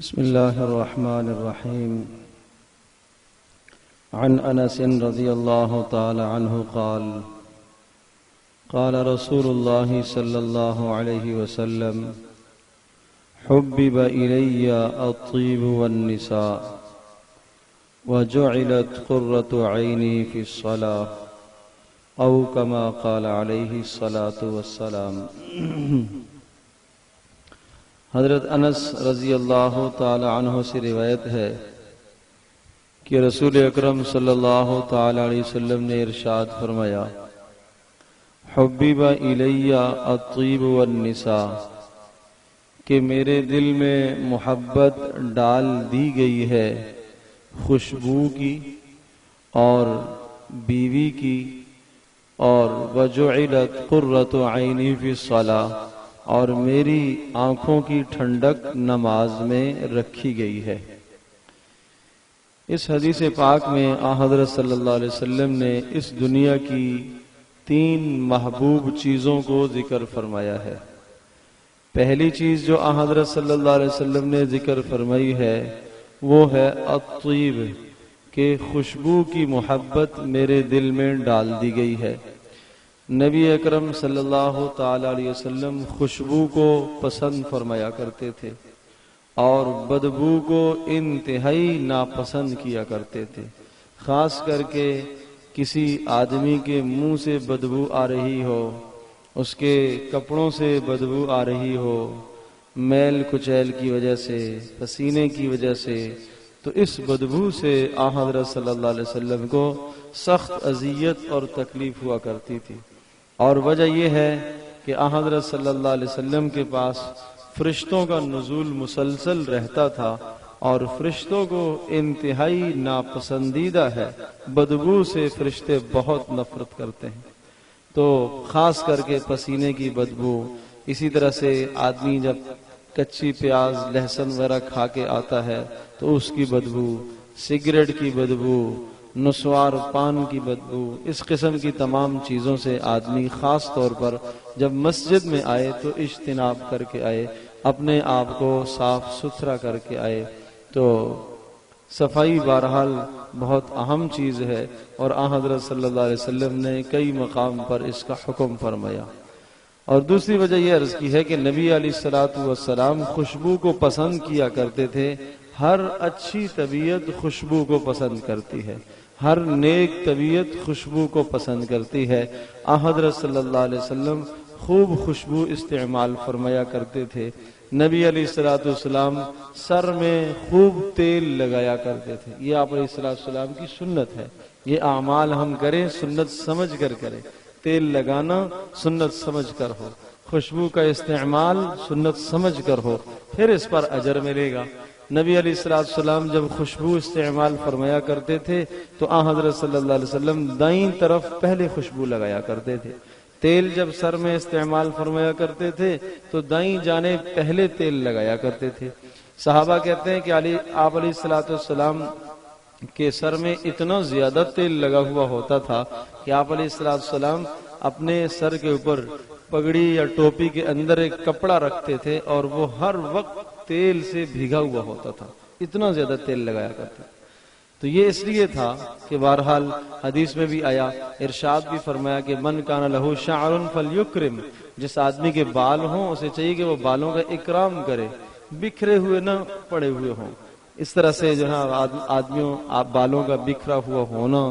بسم الله الرحمن الرحيم. عن أنس رضي الله تعالى عنه قال قال رسول الله صلى الله عليه وسلم: حبب إلي الطيب والنساء وجعلت قرة عيني في الصلاة أو كما قال عليه الصلاة والسلام. حضرت انس رضی اللہ تعالی عنہ سے روایت ہے کہ رسول اکرم صلی اللہ تعالی علیہ وسلم نے ارشاد فرمایا: حبب الی الطیب والنساء، کہ میرے دل میں محبت ڈال دی گئی ہے خوشبو کی اور بیوی کی، اور وجعلت قرۃ عینی فی الصلاۃ، اور میری آنکھوں کی ٹھنڈک نماز میں رکھی گئی ہے۔ اس حدیث پاک میں حضرت صلی اللہ علیہ وسلم نے اس دنیا کی 3 محبوب چیزوں کو ذکر فرمایا ہے۔ پہلی چیز جو حضرت صلی اللہ علیہ وسلم نے ذکر فرمائی ہے وہ ہے الطیب، کہ خوشبو کی محبت میرے دل میں ڈال دی گئی ہے۔ نبی اکرم صلی اللہ تعالی علیہ وسلم خوشبو کو پسند فرمایا کرتے تھے اور بدبو کو انتہائی ناپسند کیا کرتے تھے۔ خاص کر کے کسی آدمی کے منہ سے بدبو آ رہی ہو، اس کے کپڑوں سے بدبو آ رہی ہو، میل کچیل کی وجہ سے، پسینے کی وجہ سے، تو اس بدبو سے حضرت صلی اللہ علیہ وسلم کو سخت اذیت اور تکلیف ہوا کرتی تھی۔ اور وجہ یہ ہے کہ حضرت صلی اللہ علیہ وسلم کے پاس فرشتوں کا نزول مسلسل رہتا تھا، اور فرشتوں کو انتہائی ناپسندیدہ ہے، بدبو سے فرشتے بہت نفرت کرتے ہیں۔ تو خاص کر کے پسینے کی بدبو، اسی طرح سے آدمی جب کچی پیاز لہسن وغیرہ کھا کے آتا ہے تو اس کی بدبو، سگریٹ کی بدبو، نسوار پان کی بدبو، اس قسم کی تمام چیزوں سے آدمی خاص طور پر جب مسجد میں آئے تو اجتناب کر کے آئے، اپنے آپ کو صاف ستھرا کر کے آئے۔ تو صفائی بہرحال بہت اہم چیز ہے، اور حضرت صلی اللہ علیہ وسلم نے کئی مقام پر اس کا حکم فرمایا۔ اور دوسری وجہ یہ عرض کی ہے کہ نبی علیہ الصلوۃ والسلام خوشبو کو پسند کیا کرتے تھے۔ ہر اچھی طبیعت خوشبو کو پسند کرتی ہے، ہر نیک طبیعت خوشبو کو پسند کرتی ہے۔ حضرت صلی اللہ علیہ وسلم خوب خوشبو استعمال فرمایا کرتے تھے۔ نبی علیہ الصلوۃ والسلام سر میں خوب تیل لگایا کرتے تھے۔ یہ آپ علیہ الصلوۃ والسلام کی سنت ہے۔ یہ اعمال ہم کریں سنت سمجھ کر کریں۔ تیل لگانا سنت سمجھ کر ہو، خوشبو کا استعمال سنت سمجھ کر ہو، پھر اس پر اجر ملے گا۔ نبی علیہ السلام جب خوشبو استعمال فرمایا کرتے تھے تو حضرت صلی اللہ علیہ وسلم دائیں طرف پہلے خوشبو لگایا کرتے تھے۔ تیل جب سر میں استعمال فرمایا کرتے تھے تو دائیں جانب پہلے تیل لگایا کرتے تھے۔ صحابہ کہتے ہیں کہ آپ علیہ السلام کے سر میں اتنا زیادہ تیل لگا ہوا ہوتا تھا کہ آپ علیہ السلام اپنے سر کے اوپر پگڑی یا ٹوپی کے اندر ایک کپڑا رکھتے تھے اور وہ ہر وقت تیل سے بھیگا ہوا ہوتا تھا، اتنا زیادہ تیل لگایا کرتے تھے۔ تو یہ اس لیے تھا کہ بہرحال حدیث میں بھی آیا، ارشاد بھی فرمایا کہ من کان لہ شعر فلیکرم، جس آدمی کے بال ہوں اسے چاہیے کہ وہ بالوں کا اکرام کرے، بکھرے ہوئے نہ پڑے ہوئے ہوں۔ اس طرح سے جو ہے آدمیوں بالوں کا بکھرا ہوا ہونا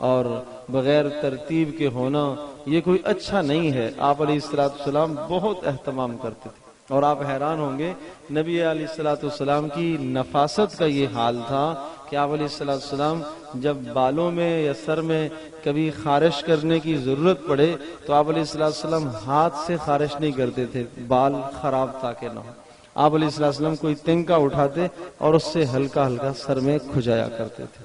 اور بغیر ترتیب کے ہونا یہ کوئی اچھا نہیں ہے۔ آپ علیہ السلام بہت اہتمام کرتے تھے، اور آپ حیران ہوں گے نبی علیہ السلام کی نفاست کا یہ حال تھا کہ آپ علیہ السلام جب بالوں میں یا سر میں کبھی خارش کرنے کی ضرورت پڑے تو آپ علیہ السلام ہاتھ سے خارش نہیں کرتے تھے، بال خراب تاکہ نہ ہو۔ آپ علیہ السلام کوئی تنکا اٹھاتے اور اس سے ہلکا ہلکا سر میں کھجایا کرتے تھے۔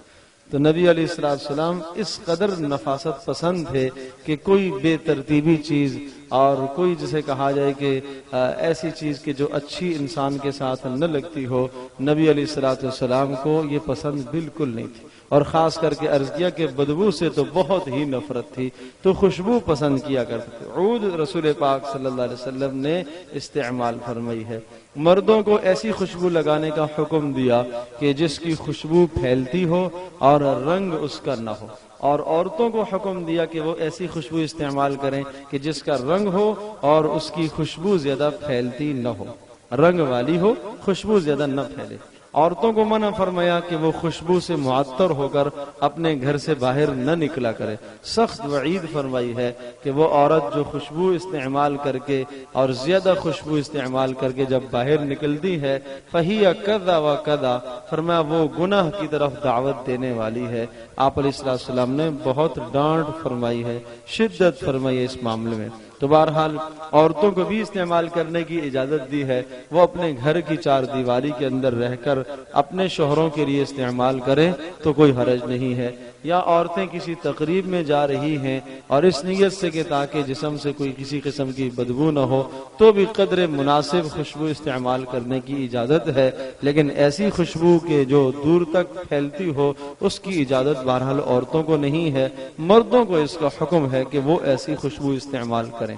تو نبی علیہ السلام اس قدر نفاست پسند تھے کہ کوئی بے ترتیبی چیز اور کوئی جسے کہا جائے کہ ایسی چیز کہ جو اچھی انسان کے ساتھ نہ لگتی ہو، نبی علیہ السلام کو یہ پسند بالکل نہیں تھی۔ اور خاص کر کے عرض کیا کہ بدبو سے تو بہت ہی نفرت تھی، تو خوشبو پسند کیا کرتے تھے۔ عود رسول پاک صلی اللہ علیہ وسلم نے استعمال فرمائی ہے۔ مردوں کو ایسی خوشبو لگانے کا حکم دیا کہ جس کی خوشبو پھیلتی ہو اور رنگ اس کا نہ ہو، اور عورتوں کو حکم دیا کہ وہ ایسی خوشبو استعمال کریں کہ جس کا رنگ ہو اور اس کی خوشبو زیادہ پھیلتی نہ ہو، رنگ والی ہو، خوشبو زیادہ نہ پھیلے۔ عورتوں کو منع فرمایا کہ وہ خوشبو سے معطر ہو کر اپنے گھر سے باہر نہ نکلا کرے۔ سخت وعید فرمائی ہے کہ وہ عورت جو خوشبو استعمال کر کے اور زیادہ خوشبو استعمال کر کے جب باہر نکلتی ہے فَهِيَ كَذَا وَكَذَا، فرمایا وہ گناہ کی طرف دعوت دینے والی ہے۔ آپ علیہ السلام نے بہت ڈانٹ فرمائی ہے، شدت فرمائی ہے اس معاملے میں۔ تو بہرحال عورتوں کو بھی استعمال کرنے کی اجازت دی ہے، وہ اپنے گھر کی چار دیواری کے اندر رہ کر اپنے شوہروں کے لیے استعمال کریں تو کوئی حرج نہیں ہے۔ یا عورتیں کسی تقریب میں جا رہی ہیں اور اس نیت سے کہ تاکہ جسم سے کوئی کسی قسم کی بدبو نہ ہو تو بھی قدر مناسب خوشبو استعمال کرنے کی اجازت ہے، لیکن ایسی خوشبو کہ جو دور تک پھیلتی ہو اس کی اجازت بہرحال عورتوں کو نہیں ہے، مردوں کو اس کا حکم ہے کہ وہ ایسی خوشبو استعمال کریں۔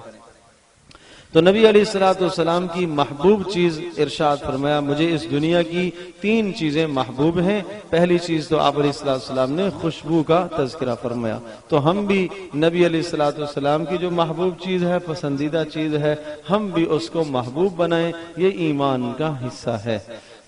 تو نبی علیہ السلام کی محبوب چیز ارشاد فرمایا، مجھے اس دنیا کی 3 چیزیں محبوب ہیں۔ پہلی چیز تو آپ علیہ السلام نے خوشبو کا تذکرہ فرمایا، تو ہم بھی نبی علیہ السلام کی جو محبوب چیز ہے، پسندیدہ چیز ہے، ہم بھی اس کو محبوب بنائیں، یہ ایمان کا حصہ ہے۔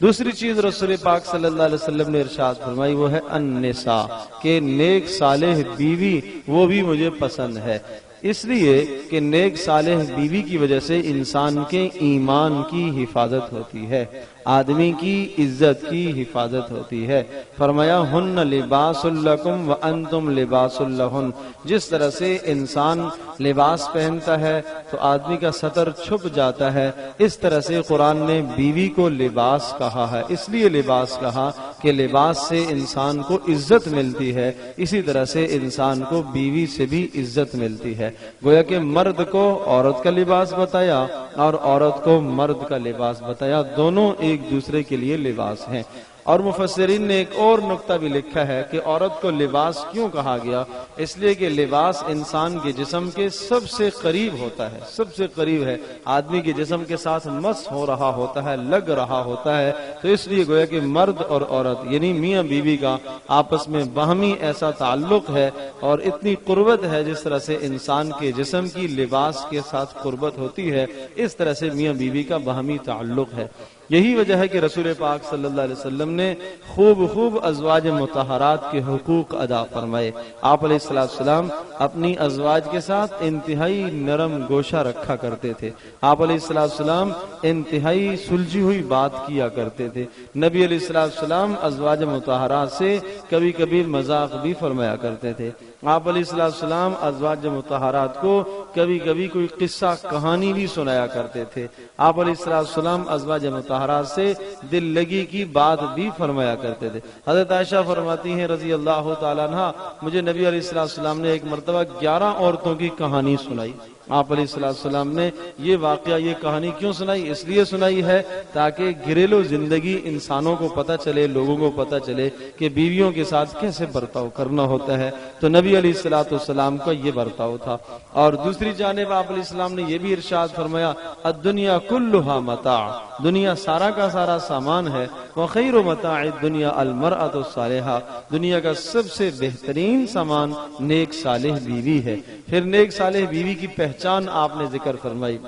دوسری چیز رسول پاک صلی اللہ علیہ وسلم نے ارشاد فرمائی وہ ہے النساء، کہ نیک صالح بیوی وہ بھی مجھے پسند ہے، اس لیے کہ نیک صالح بیوی کی وجہ سے انسان کے ایمان کی حفاظت ہوتی ہے، آدمی کی عزت کی حفاظت ہوتی ہے۔ فرمایا ہن لباس لکم وانتم لباس لہن، جس طرح سے انسان لباس پہنتا ہے تو آدمی کا ستر چھپ جاتا ہے، اس طرح سے قرآن نے بیوی کو لباس کہا ہے، اس لیے لباس کہا کہ لباس سے انسان کو عزت ملتی ہے، اسی طرح سے انسان کو بیوی سے بھی عزت ملتی ہے۔ گویا کہ مرد کو عورت کا لباس بتایا اور عورت کو مرد کا لباس بتایا، دونوں ایک دوسرے کے لیے لباس ہیں۔ اور مفسرین نے ایک اور نقطہ بھی لکھا ہے کہ عورت کو لباس کیوں کہا گیا، اس لیے کہ لباس انسان کے جسم کے سب سے قریب ہوتا ہے، سب سے قریب ہے، آدمی کے جسم کے ساتھ مس ہو رہا ہوتا ہے، لگ رہا ہوتا ہے، تو اس لیے گویا کہ مرد اور عورت یعنی میاں بیوی کا آپس میں باہمی ایسا تعلق ہے اور اتنی قربت ہے، جس طرح سے انسان کے جسم کی لباس کے ساتھ قربت ہوتی ہے، اس طرح سے میاں بیوی کا باہمی تعلق ہے۔ یہی وجہ ہے کہ رسول پاک صلی اللہ علیہ وسلم نے خوب ازواج مطہرات کے حقوق ادا فرمائے۔ آپ علیہ السلام اپنی ازواج کے ساتھ انتہائی نرم گوشہ رکھا کرتے تھے، آپ علیہ السلام انتہائی سلجھی ہوئی بات کیا کرتے تھے۔ نبی علیہ السلام ازواج مطہرات سے کبھی کبھی مذاق بھی فرمایا کرتے تھے۔ آپ علیہ السلام ازواج مطہرات کو کبھی کبھی کوئی قصہ کہانی بھی سنایا کرتے تھے۔ آپ علیہ السلام ازواج مطہرات سے دل لگی کی بات بھی فرمایا کرتے تھے۔ حضرت عائشہ فرماتی ہیں رضی اللہ تعالیٰ عنہ، مجھے نبی علیہ السلام نے ایک مرتبہ 11 عورتوں کی کہانی سنائی۔ آپ علیہ السلام نے یہ واقعہ، یہ کہانی کیوں سنائی؟ اس لیے سنائی ہے تاکہ گھریلو زندگی انسانوں کو پتہ چلے، لوگوں کو پتہ چلے کہ بیویوں کے ساتھ کیسے برتاؤ کرنا ہوتا ہے۔ تو نبی علیہ السلام کا یہ برتاؤ تھا۔ اور دوسری جانب آپ علیہ السلام نے یہ بھی ارشاد فرمایا الدنیا کلھا متاع، دنیا سارا کا سارا سامان ہے، وخیر متاع الدنیا المرأۃ الصالحہ، دنیا کا سب سے بہترین سامان نیک صالح بیوی ہے۔ پھر نیک صالح بیوی کی پہچان آپ نے ذکر فرمائی،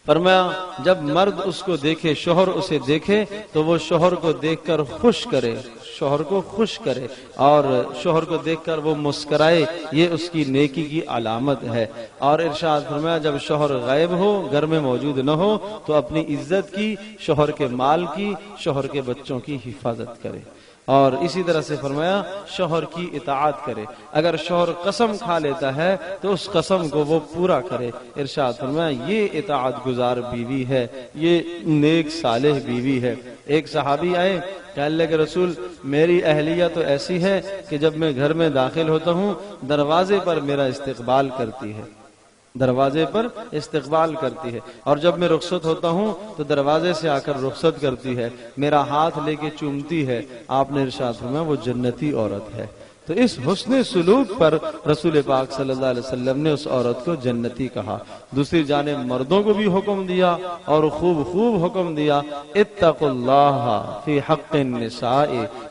فرمایا جب مرد اس کو دیکھے، شوہر اسے دیکھے تو وہ شوہر کو دیکھ کر خوش کرے، شوہر کو خوش کرے اور شوہر کو دیکھ کر وہ مسکرائے، یہ اس کی نیکی کی علامت ہے۔ اور ارشاد فرمایا جب شوہر غائب ہو، گھر میں موجود نہ ہو تو اپنی عزت کی، شوہر کے مال کی، شوہر کے بچوں کی حفاظت کرے۔ اور اسی طرح سے فرمایا شوہر کی اطاعت کرے، اگر شوہر قسم کھا لیتا ہے تو اس قسم کو وہ پورا کرے۔ ارشاد فرمایا یہ اطاعت گزار بیوی ہے، یہ نیک صالح بیوی ہے۔ ایک صحابی آئے، کہ اللہ کے رسول میری اہلیہ تو ایسی ہے کہ جب میں گھر میں داخل ہوتا ہوں دروازے پر میرا استقبال کرتی ہے، دروازے پر استقبال کرتی ہے، اور جب میں رخصت ہوتا ہوں تو دروازے سے آ کر رخصت کرتی ہے، میرا ہاتھ لے کے چومتی ہے۔ آپ نے ارشاد فرمایا وہ جنتی عورت ہے۔ تو اس حسن سلوک پر رسول پاک صلی اللہ علیہ وسلم نے اس عورت کو جنتی کہا۔ دوسری جانب مردوں کو بھی حکم دیا اور خوب حکم دیا، اتقوا اللہ فی حق النساء،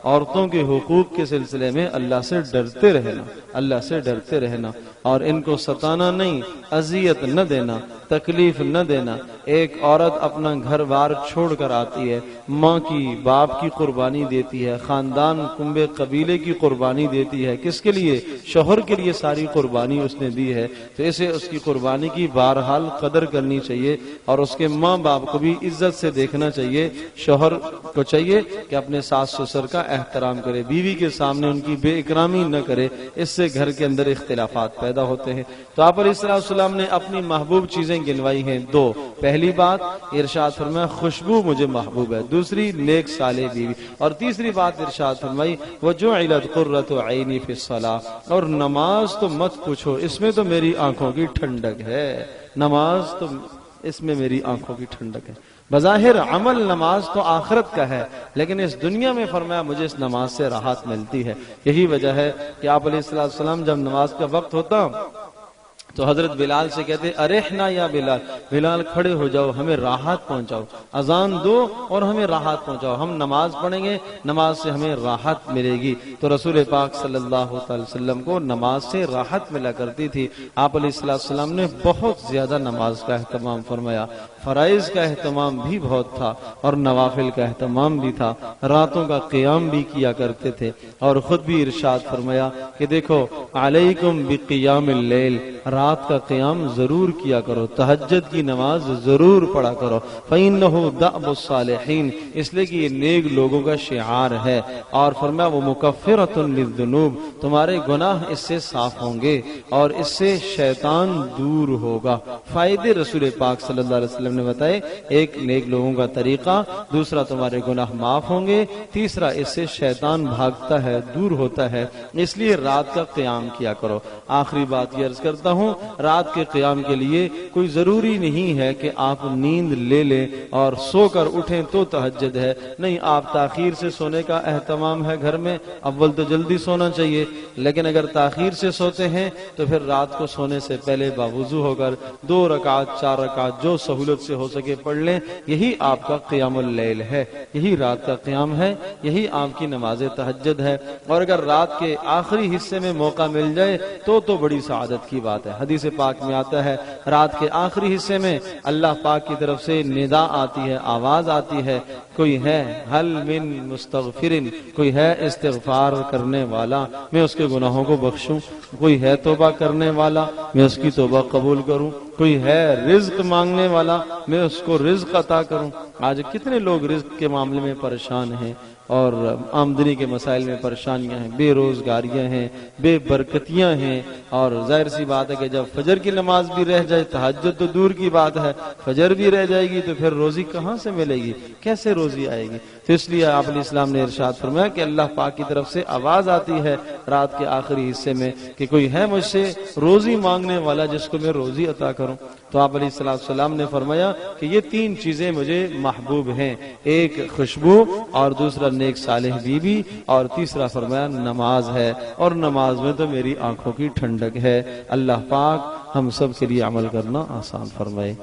عورتوں کے حقوق کے سلسلے میں اللہ سے ڈرتے رہنا، اللہ سے ڈرتے رہنا، اور ان کو ستانا نہیں، اذیت نہ دینا، تکلیف نہ دینا۔ ایک عورت اپنا گھر بار چھوڑ کر آتی ہے، ماں کی باپ کی قربانی دیتی ہے، خاندان کنبے قبیلے کی قربانی دیتی ہے، کس کے لیے؟ شوہر کے لیے ساری قربانی اس نے دی ہے، تو اسے اس کی قربانی کی بہرحال قدر کرنی چاہیے، اور اس کے ماں باپ کو بھی عزت سے دیکھنا چاہیے۔ شوہر کو چاہیے کہ اپنے ساس سسر کا احترام کرے، بیوی کے سامنے ان کی بے اکرامی نہ کرے، اس سے گھر کے اندر اختلافات پیدا ہوتے ہیں۔ تو آپ علیہ السلام نے اپنی محبوب چیزیں گنوائی ہیں دو۔ پہلی بات ارشاد فرمایا خوشبو مجھے محبوب ہے، دوسری نیک صالح بیوی، اور تیسری بات ارشاد فرمائی وجعلت قرۃ عینی فی الصلاۃ، اور نماز تو مت پوچھو، اس میں تو میری آنکھوں کی ٹھنڈک ہے، نماز تو اس میں میری آنکھوں کی ٹھنڈک ہے۔ بظاہر عمل نماز تو آخرت کا ہے، لیکن اس دنیا میں فرمایا مجھے اس نماز سے راحت ملتی ہے۔ یہی وجہ ہے کہ آپ علیہ السلام جب نماز کا وقت ہوتا تو حضرت بلال سے کہتے ارحنا یا بلال، بلال کھڑے ہو جاؤ، ہمیں راحت پہنچاؤ، اذان دو اور ہمیں راحت پہنچاؤ، ہم نماز پڑھیں گے، نماز سے ہمیں راحت ملے گی۔ تو رسول پاک صلی اللہ علیہ وسلم کو نماز سے راحت ملا کرتی تھی۔ آپ علیہ السلام نے بہت زیادہ نماز کا اہتمام فرمایا، فرائض کا اہتمام بھی بہت تھا اور نوافل کا اہتمام بھی تھا، راتوں کا قیام بھی کیا کرتے تھے، اور خود بھی ارشاد فرمایا کہ دیکھو علیکم بقیام اللیل، رات کا قیام ضرور کیا کرو، تہجد کی نماز ضرور پڑھا کرو، فَإِنَّهُ دَأْبُ الصَّالِحِينَ، اس لیے کہ یہ نیک لوگوں کا شعار ہے، اور فرمایا وہ مُكَفِّرَةٌ لِلذُّنُوب، تمہارے گناہ اس سے صاف ہوں گے اور اس سے شیطان دور ہوگا۔ فائدے رسول پاک صلی اللہ علیہ وسلم نے بتائے، ایک نیک لوگوں کا طریقہ، دوسرا تمہارے گناہ معاف ہوں گے، تیسرا اس سے شیطان بھاگتا ہے، دور ہوتا ہے، اس لیے رات کا قیام کیا کرو۔ آخری بات یہ عرض کرتا ہوں، رات کے قیام کے لیے کوئی ضروری نہیں ہے کہ آپ نیند لے لیں اور سو کر اٹھیں تو تہجد ہے، نہیں، آپ تاخیر سے سونے کا اہتمام ہے گھر میں، اول تو جلدی سونا چاہیے، لیکن اگر تاخیر سے سوتے ہیں تو پھر رات کو سونے سے پہلے باوضو ہو کر 2 رکعت 4 رکعت جو سہولت سے ہو سکے پڑھ لیں، یہی آپ کا قیام اللیل ہے، یہی رات کا قیام ہے، یہی آپ کی نماز تہجد ہے۔ اور اگر رات کے آخری حصے میں موقع مل جائے تو بڑی سعادت کی بات ہے۔ حدیث پاک میں آتا ہے رات کے آخری حصے میں اللہ پاک کی طرف سے ندا آتی ہے، آواز آتی ہے، کوئی ہے حل من مستغفرن، کوئی ہے استغفار کرنے والا، میں اس کے گناہوں کو بخشوں، کوئی ہے توبہ کرنے والا، میں اس کی توبہ قبول کروں، کوئی ہے رزق مانگنے والا، میں اس کو رزق عطا کروں۔ آج کتنے لوگ رزق کے معاملے میں پریشان ہیں اور آمدنی کے مسائل میں پریشانیاں ہیں، بے روزگاریاں ہیں، بے برکتیاں ہیں، اور ظاہر سی بات ہے کہ جب فجر کی نماز بھی رہ جائے، تہجد تو دور کی بات ہے، فجر بھی رہ جائے گی تو پھر روزی کہاں سے ملے گی، کیسے روزی آئے گی؟ تو اس لیے آپ علیہ السلام نے ارشاد فرمایا کہ اللہ پاک کی طرف سے آواز آتی ہے رات کے آخری حصے میں کہ کوئی ہے مجھ سے روزی مانگنے والا جس کو میں روزی عطا کروں۔ تو آپ علیہ السلام نے فرمایا کہ یہ 3 چیزیں مجھے محبوب ہیں، ایک خوشبو، اور دوسرا نیک صالح بیوی، اور تیسرا فرمایا نماز ہے، اور نماز میں تو میری آنکھوں کی ٹھنڈک ہے۔ اللہ پاک ہم سب کے لیے عمل کرنا آسان فرمائے۔